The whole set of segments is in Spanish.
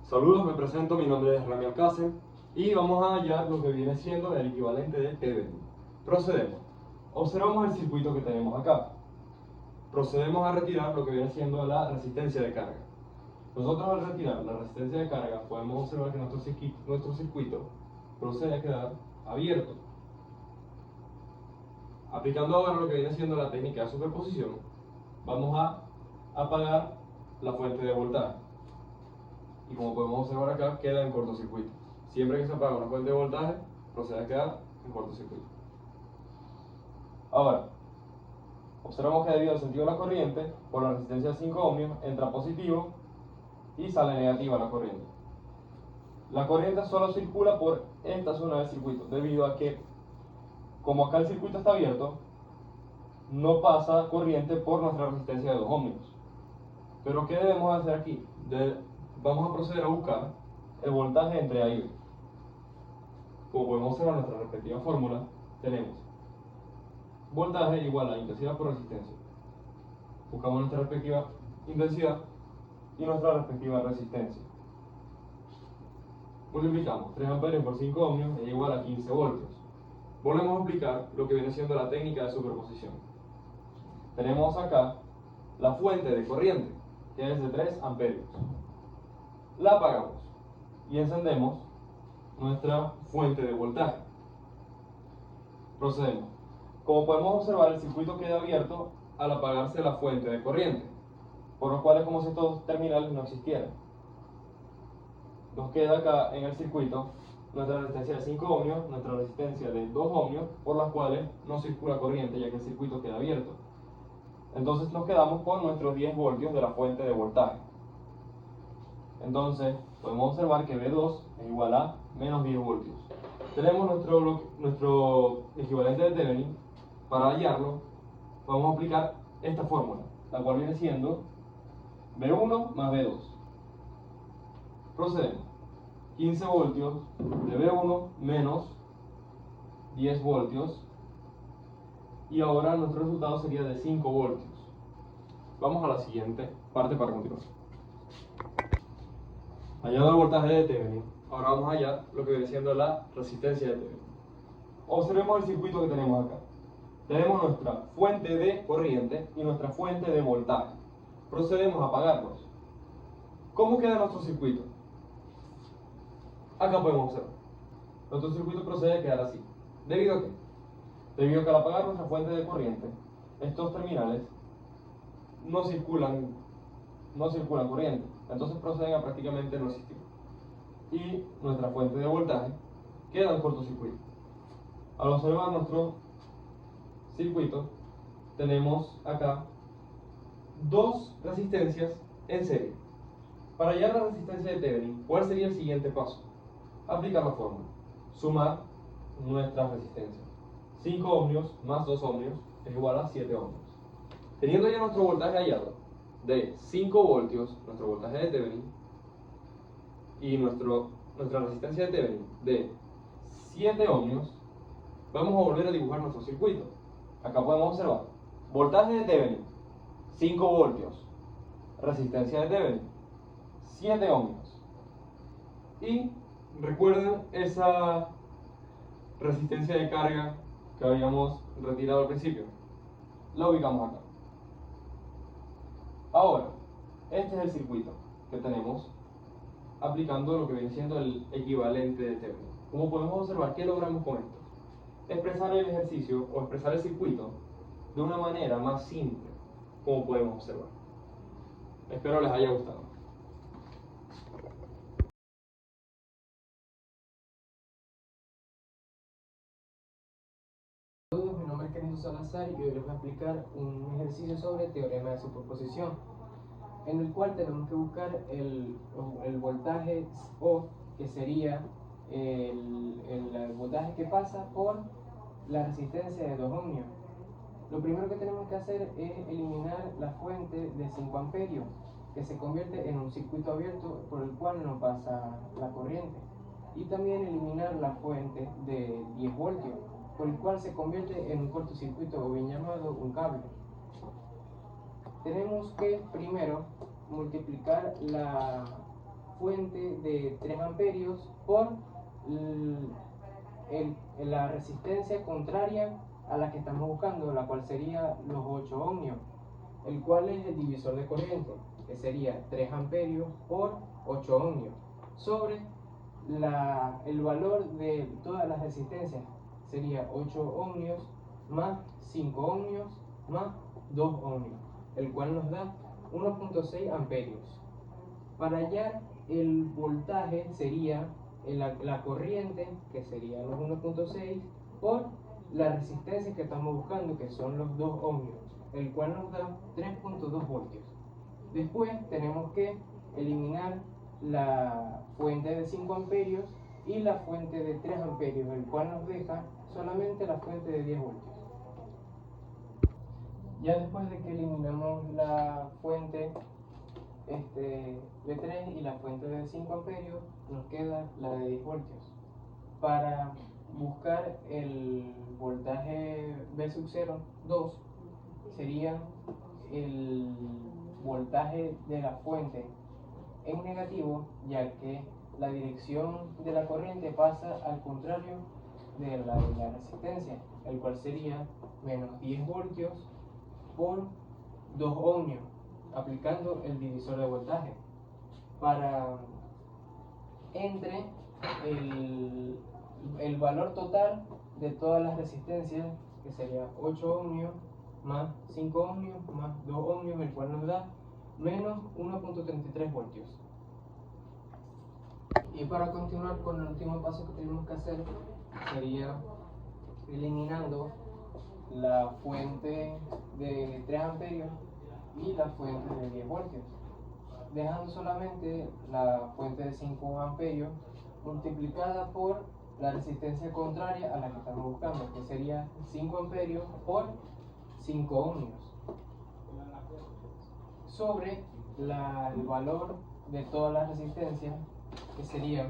Saludos, me presento, mi nombre es Rami Alcácer y vamos a hallar lo que viene siendo el equivalente de Thevenin. Procedemos. Observamos el circuito que tenemos acá. Procedemos a retirar lo que viene siendo la resistencia de carga. Nosotros al retirar la resistencia de carga podemos observar que nuestro circuito procede a quedar abierto. Aplicando ahora lo que viene siendo la técnica de superposición, vamos a apagar la fuente de voltaje. Y como podemos observar acá, queda en cortocircuito. Siempre que se apaga una fuente de voltaje, procede a quedar en cortocircuito. Ahora, observamos que debido al sentido de la corriente, por la resistencia de 5 ohmios, entra positivo y sale negativa la corriente. La corriente solo circula por esta zona del circuito, debido a que, como acá el circuito está abierto, no pasa corriente por nuestra resistencia de 2 ohmios. Pero ¿qué debemos hacer aquí? Vamos a proceder a buscar el voltaje entre A y B. Como podemos observar en nuestra respectiva fórmula, tenemos voltaje igual a intensidad por resistencia. Buscamos nuestra respectiva intensidad y nuestra respectiva resistencia. Multiplicamos 3 amperios por 5 ohmios es igual a 15 voltios. Volvemos a aplicar lo que viene siendo la técnica de superposición. Tenemos acá la fuente de corriente, que es de 3 amperios. La apagamos y encendemos nuestra fuente de voltaje. Procedemos. Como podemos observar, el circuito queda abierto al apagarse la fuente de corriente, por lo cual es como si estos terminales no existieran. Nos queda acá en el circuito nuestra resistencia de 5 ohmios, nuestra resistencia de 2 ohmios, por las cuales no circula corriente ya que el circuito queda abierto. Entonces nos quedamos con nuestros 10 voltios de la fuente de voltaje. Entonces podemos observar que V2 es igual a menos 10 voltios. Tenemos nuestro equivalente de Thevenin. Para hallarlo, vamos a aplicar esta fórmula, la cual viene siendo V1 más V2. Procedemos. 15 voltios de V1 menos 10 voltios. Y ahora nuestro resultado sería de 5 voltios. Vamos a la siguiente parte para continuar. Hallado el voltaje de Thevenin, ahora vamos a hallar lo que viene siendo la resistencia de Thevenin. Observemos el circuito que tenemos acá. Tenemos nuestra fuente de corriente y nuestra fuente de voltaje. Procedemos a apagarlos. ¿Cómo queda nuestro circuito? Acá podemos observar. Nuestro circuito procede a quedar así. ¿Debido a qué? Debido a que al apagar nuestra fuente de corriente, estos terminales no circulan corriente. Entonces proceden a prácticamente no existir. Y nuestra fuente de voltaje queda en cortocircuito. Al observar nuestro circuito, tenemos acá dos resistencias en serie. Para hallar la resistencia de Thevenin, ¿cuál sería el siguiente paso? Aplicar la fórmula. Sumar nuestras resistencias. 5 ohmios más 2 ohmios es igual a 7 ohmios. Teniendo ya nuestro voltaje hallado de 5 voltios, nuestro voltaje de Thevenin, y nuestra resistencia de Thevenin de 7 ohmios, vamos a volver a dibujar nuestro circuito. Acá podemos observar voltaje de Thevenin 5 voltios, resistencia de Thevenin 7 ohmios. Y recuerden esa resistencia de carga que habíamos retirado al principio. La ubicamos acá. Ahora, este es el circuito que tenemos aplicando lo que viene siendo el equivalente de Thevenin. Como podemos observar, ¿qué logramos con esto? Expresar el ejercicio o expresar el circuito de una manera más simple, como podemos observar. Espero les haya gustado. Saludos, mi nombre es Kenzo Salazar y hoy les voy a explicar un ejercicio sobre teorema de superposición, en el cual tenemos que buscar el voltaje O, que sería el voltaje que pasa por la resistencia de 2 ohmios. Lo primero que tenemos que hacer es eliminar la fuente de 5 amperios, que se convierte en un circuito abierto por el cual no pasa la corriente. Y también eliminar la fuente de 10 voltios, por el cual se convierte en un cortocircuito o bien llamado un cable. Tenemos que primero multiplicar fuente de 3 amperios por la resistencia contraria a la que estamos buscando, la cual sería los 8 ohmios, el cual es el divisor de corriente, que sería 3 amperios por 8 ohmios, sobre el valor de todas las resistencias, sería 8 ohmios más 5 ohmios más 2 ohmios, el cual nos da 1.6 amperios. Para hallar el voltaje sería la corriente, que sería los 1.6, por la resistencia que estamos buscando, que son los 2 ohmios, el cual nos da 3.2 voltios. Después tenemos que eliminar la fuente de 5 amperios y la fuente de 3 amperios, el cual nos deja solamente la fuente de 10 voltios. Ya después de que eliminamos la fuente de 3 y la fuente de 5 amperios, nos queda la de 10 voltios. Para buscar el voltaje V sub 0, 2, sería el voltaje de la fuente en negativo, ya que la dirección de la corriente pasa al contrario de la resistencia, el cual sería menos 10 voltios por 2 ohmios, aplicando el divisor de voltaje. Entre el valor total de todas las resistencias, que sería 8 ohmios más 5 ohmios más 2 ohmios, el cual nos da menos 1.33 voltios. Y para continuar con el último paso que tenemos que hacer, sería eliminando la fuente de 3 amperios y la fuente de 10 voltios, dejando solamente la fuente de 5 amperios multiplicada por la resistencia contraria a la que estamos buscando, que sería 5 amperios por 5 ohmios, sobre el valor de todas las resistencias, que sería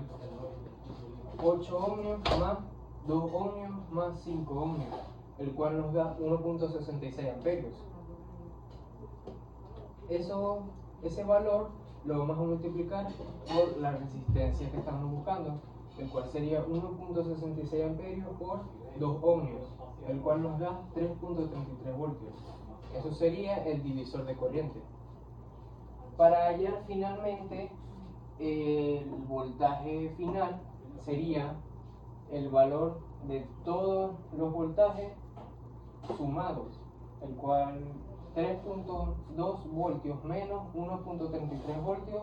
8 ohmios más 2 ohmios más 5 ohmios, el cual nos da 1.66 amperios. Ese valor lo vamos a multiplicar por la resistencia que estamos buscando, el cual sería 1.66 amperios por 2 ohmios, el cual nos da 3.33 voltios. Eso sería el divisor de corriente. Para hallar finalmente el voltaje final, sería el valor de todos los voltajes sumados, el cual 3.2 voltios menos 1.33 voltios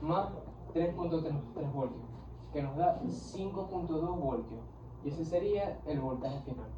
más 3.33 voltios, que nos da 5.2 voltios, y ese sería el voltaje final.